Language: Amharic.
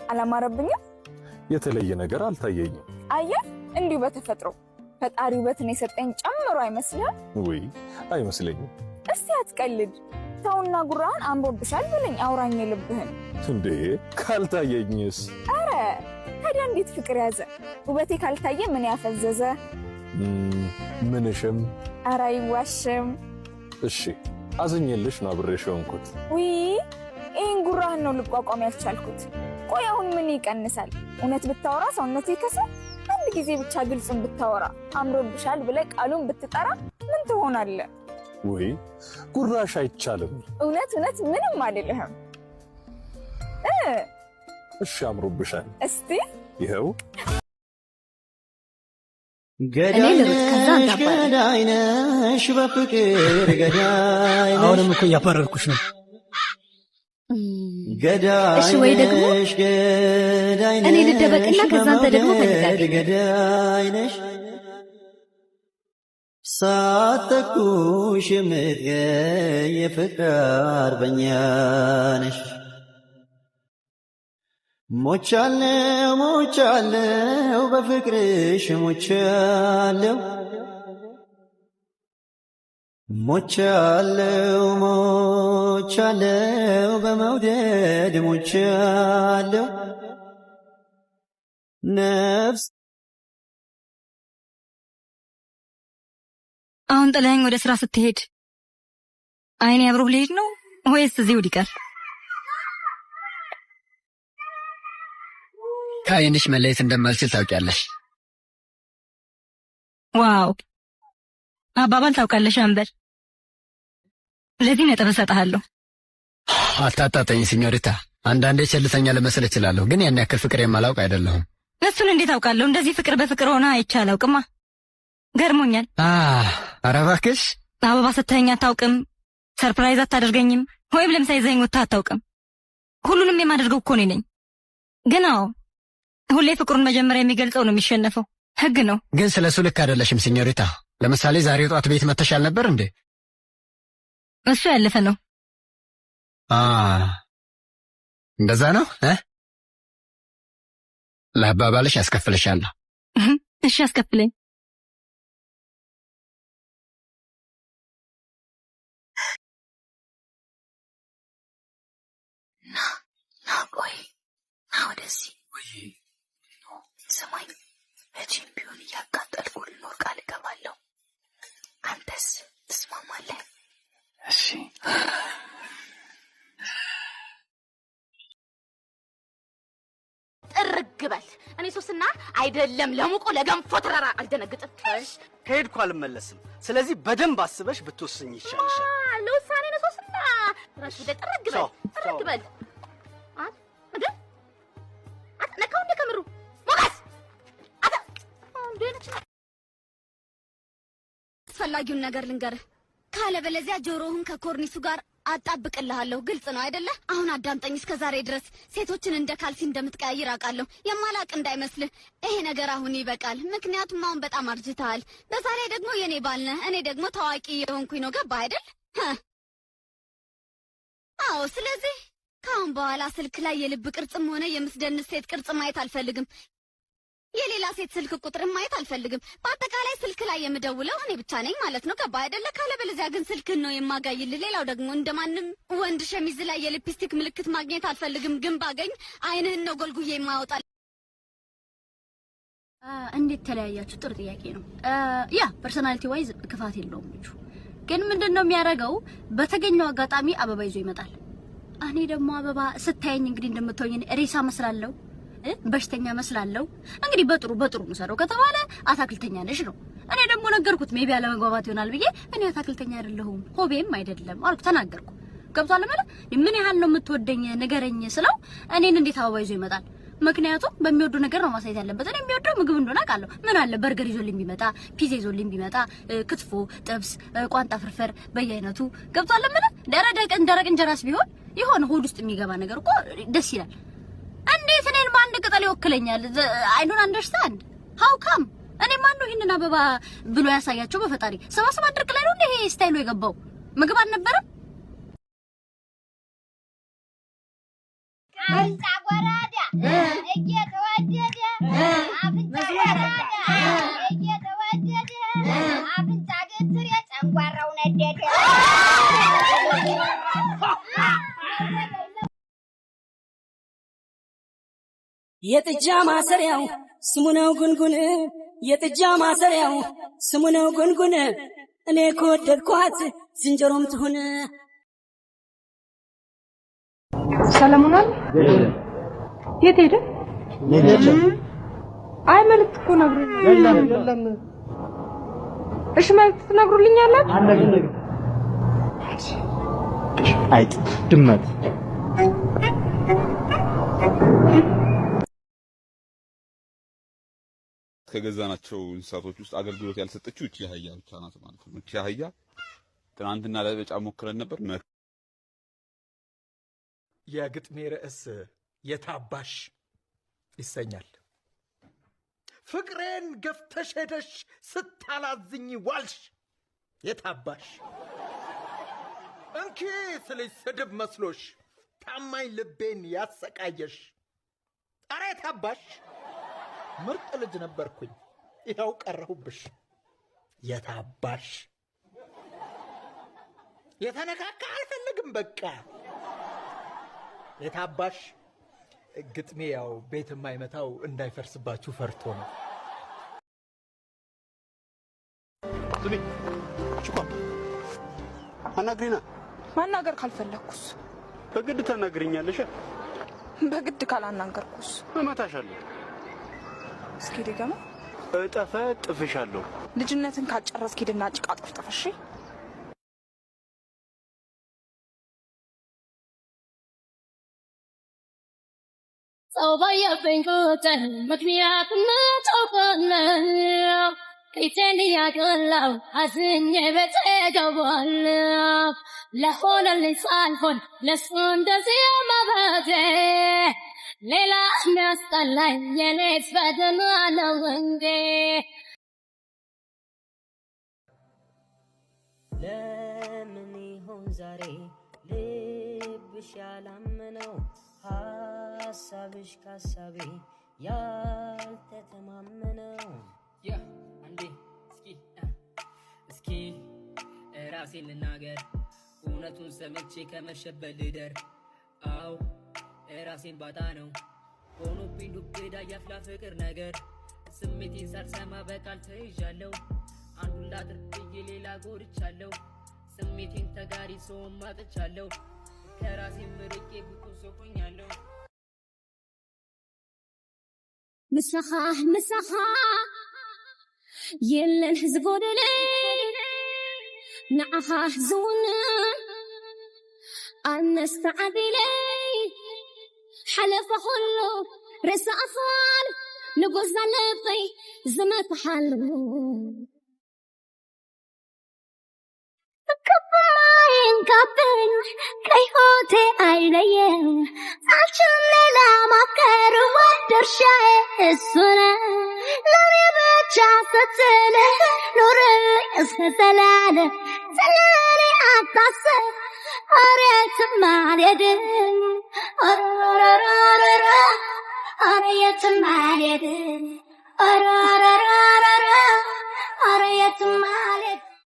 አላማረብኝም። የተለየ ነገር አልታየኝም። አየህ እንዲሁ በተፈጥሮ ፈጣሪ ውበትን የሰጠኝ ጨምሮ አይመስልም? ወይ አይመስለኝም። እስቲ አትቀልድ። ተውና ጉራን አምሮብሻል ብለኝ አውራኝ ልብህን። እንዴ ካልታየኝስ? አረ ታዲያ እንዴት ፍቅር ያዘ? ውበቴ ካልታየ ምን ያፈዘዘ? ምንሽም? አረ አይዋሽም። እሺ አዝኜልሽ ነው አብሬሽ ሆንኩት። ውይ ይሄን ጉራህን ነው ልቋቋም ያልቻልኩት። ቆይ አሁን ምን ይቀንሳል? እውነት ብታወራ ሰውነቴ ይከሳል። አንድ ጊዜ ብቻ ግልጹን ብታወራ አምሮብሻል ብለህ ቃሉን ብትጠራ ምን ትሆናለህ? ወይ ጉራሽ አይቻልም። እውነት ምንም አልልህም። እሺ አምሮብሻል። እስቲ ይኸው ገዳይነሽ በፍቅር ገዳይነሽ። አሁንም እኮ እያባረርኩሽ ነው። እሺ ወይ ደግሞ እኔ ልደበቅና ከዛ አንተ ደግሞ ፈልጋለህ። ገዳይነሽ ሳትተኩሽ የምትገይ የፍቅር አርበኛ ነሽ። ሞቻለው በፍቅርሽ ሞቻለው በመውደድ ሞቻለው ነፍስ። አሁን ጥለኸኝ ወደ ስራ ስትሄድ አይኔ አብሮህ ሊሄድ ነው ወይስ እዚሁ ሊቀር? ከአይንሽ መለየት እንደማልችል ታውቂያለሽ። ዋው አባባል ታውቃለሽ አንበል። ለዚህ ነጥብ እሰጥሃለሁ። አታጣጠኝ ሲኞሪታ። አንዳንዴ ቸልተኛ ልመስል እችላለሁ፣ ግን ያን ያክል ፍቅር የማላውቅ አይደለሁም። እሱን እንዴት አውቃለሁ? እንደዚህ ፍቅር በፍቅር ሆነ አይቼ አላውቅማ። ገርሞኛል። ኧረ እባክሽ። አበባ ሰጥተኸኝ አታውቅም፣ ሰርፕራይዝ አታደርገኝም፣ ወይም ለምሳ ይዘኸኝ ወጥተህ አታውቅም። ሁሉንም የማደርገው እኮ እኔ ነኝ። ግን አዎ ሁሌ ፍቅሩን መጀመሪያ የሚገልጸው ነው የሚሸነፈው። ህግ ነው። ግን ስለሱ ልክ አይደለሽም ሲኞሪታ። ለምሳሌ ዛሬ ጧት ቤት መተሻል ነበር እንዴ? እሱ ያለፈ ነው። እንደዛ ነው። ለአባባልሽ ያስከፍልሻለሁ። እሺ አስከፍለኝ። ና ቆይ ና ወደዚህ። ስማኝ እጂም ቢሆን እያቃጠልኩ ልኖር ቃል እገባለሁ። አንተስ ትስማማለህ? እሺ ጥርግ በል። እኔ ሶስና አይደለም ለሙቆ ለገንፎ ተራራ አልደነግጥም። ከሄድኩ አልመለስም። ስለዚህ በደንብ አስበሽ ብትወስኝ ይሻልሻል። ለውሳኔ ነው ሶስና። ራስ ወደ ጥርግ በል ነካው እንደከምሩ ሞጋስ አስፈላጊውን ነገር ልንገርህ፣ ካለበለዚያ ጆሮህን ከኮርኒሱ ጋር አጣብቅልሃለሁ። ግልጽ ነው አይደለ? አሁን አዳምጠኝ። እስከዛሬ ድረስ ሴቶችን እንደ ካልሲ እንደምትቀያይር አውቃለሁ። የማላቅ እንዳይመስልህ። ይሄ ነገር አሁን ይበቃል። ምክንያቱም አሁን በጣም አርጅተሃል። በዛ ላይ ደግሞ የኔ ባል ነህ፣ እኔ ደግሞ ታዋቂ የሆንኩኝ ነው። ገባ አይደል? አዎ። ስለዚህ ከአሁን በኋላ ስልክ ላይ የልብ ቅርጽም ሆነ የምስደንስ ሴት ቅርጽ ማየት አልፈልግም። የሌላ ሴት ስልክ ቁጥርም ማየት አልፈልግም። በአጠቃላይ ስልክ ላይ የምደውለው እኔ ብቻ ነኝ ማለት ነው። ገባ አይደለ? ካለበለዚያ ግን ስልክን ነው የማጋይልህ። ሌላው ደግሞ እንደማንም ወንድ ሸሚዝ ላይ የሊፕስቲክ ምልክት ማግኘት አልፈልግም። ግን ባገኝ አይንህን ነው ጎልጉዬ የማወጣል። እንዴት ተለያያችሁ? ጥሩ ጥያቄ ነው። ያ ፐርሰናሊቲ ዋይዝ ክፋት የለውም ልጁ። ግን ምንድነው የሚያደርገው? በተገኘው አጋጣሚ አበባ ይዞ ይመጣል። እኔ ደግሞ አበባ ስታየኝ እንግዲህ እንደምትሆኝ ሬሳ መስላለሁ፣ በሽተኛ መስላለሁ። እንግዲህ በጥሩ ነው ከተባለ አታክልተኛ ነሽ ነው። እኔ ደግሞ ነገርኩት። ሜቢ አለመግባባት ይሆናል ብዬ እኔ አታክልተኛ አይደለሁም ሆቤም አይደለም አልኩ፣ ተናገርኩ። ገብቷል ማለት ምን ያህል ነው የምትወደኝ ንገረኝ ስለው እኔን እንዴት አበባ ይዞ ይመጣል? ምክንያቱም በሚወዱ ነገር ነው ማሳየት ያለበት። እኔ የሚወደው ምግብ እንደሆነ አውቃለሁ። ምን አለ በርገር ይዞልኝ ቢመጣ፣ ፒዛ ይዞልኝ ቢመጣ፣ ክትፎ፣ ጥብስ፣ ቋንጣ ፍርፍር በየአይነቱ። ገብቷል ማለት ደረቅ እንጀራስ ቢሆን የሆነ ሆድ ውስጥ የሚገባ ነገር እኮ ደስ ይላል። እንዴት እኔን በአንድ ቅጠል ይወክለኛል? አይ ዶንት አንደርስታንድ ሃው ካም። እኔ ማን ነው ይሄንን አበባ ብሎ ያሳያቸው? በፈጣሪ ሰባሰባ ድርቅ ላይ ነው እንዴ ይሄ ስታይሉ የገባው? ምግብ አልነበረም? አፍንጫ ጎራዳ እየተወደደ አፍንጫ ጎራዳ እየተወደደ አፍንጫ ግትር የጨንጓራው ነደደ የጥጃ ማሰሪያው ስሙ ነው ጉንጉን የጥጃ ማሰሪያው ስሙ ነው ጉንጉን እኔ ከወደድኳት ዝንጀሮም ትሁን ሰለሞን የት ሄደ? አይ መልዕክት እኮ ነግሩኝ። የለም እሺ መልዕክት ትነግሩልኛላችሁ? አነግር አይጥ ድመት ከገዛናቸው እንስሳቶች ውስጥ አገልግሎት ያልሰጠችው እቺ አህያ ብቻ ናት ማለት ነው። እቺ አህያ ትናንትና ለበጫ ሞክረን ነበር። የግጥሜ ርዕስ የታባሽ ይሰኛል። ፍቅሬን ገፍተሽ ሄደሽ ስታላዝኝ ዋልሽ የታባሽ እንኪ ስልሽ ስድብ መስሎሽ ታማኝ ልቤን ያሰቃየሽ ኧረ የታባሽ ምርጥ ልጅ ነበርኩኝ ይኸው ቀረሁብሽ የታባሽ የተነካካ አልፈልግም በቃ የታባሽ ግጥሜ ያው ቤት የማይመታው እንዳይፈርስባችሁ ፈርቶ ነው። ስሚ ጭቆ አናግሪና ማናገር ካልፈለኩስ በግድ ታናግሪኛለሽ። በግድ ካላናገርኩስ እመታሻለሁ። እስኪ ድገማ። ጥፍሻለሁ። ልጅነትን ካልጨረስክ ሂድና ጭቃ ጠፍጥፍ። እሺ صوبيا بنقوتن مكنيات متوقنا كيتني يا قلو حزني بتجوال لهون اللي صالحون لسون دزي ما بده ليلا ناس طلع يليس بدنا لوندي لمني هون زاري لبش يعلمنو ሀሳብሽ ካሳቤ ያልተተማመነው አንዴ እስኪ ራሴን ልናገር እውነቱን ሰምቼ ከመሸበት ልደር አው ራሴን ባጣ ነው ሆኖብኝ ዱብዳ ያፍላ ፍቅር ነገር ስሜቴን ሳልሰማ በቃል ተይዣለሁ አንዱን ላድርግ ሌላ ጎድቻለሁ ስሜቴን ተጋሪ ሰው ማጥቻለሁ ከራሴ ምርቄ ብዙ ሶቆኛለሁ مسخ يلن حزبود لي نعها حزون أنستعد لي حلف خلو رس أفعال نقص لطي زمت حلو كابين كيهوتي أيلين عالشن لا مكر ودرشاي السنة لوري بتشافتله لوري اسكتلانه سلالي عطاسه أريت ماليدن أريت ماليدن أريت ماليدن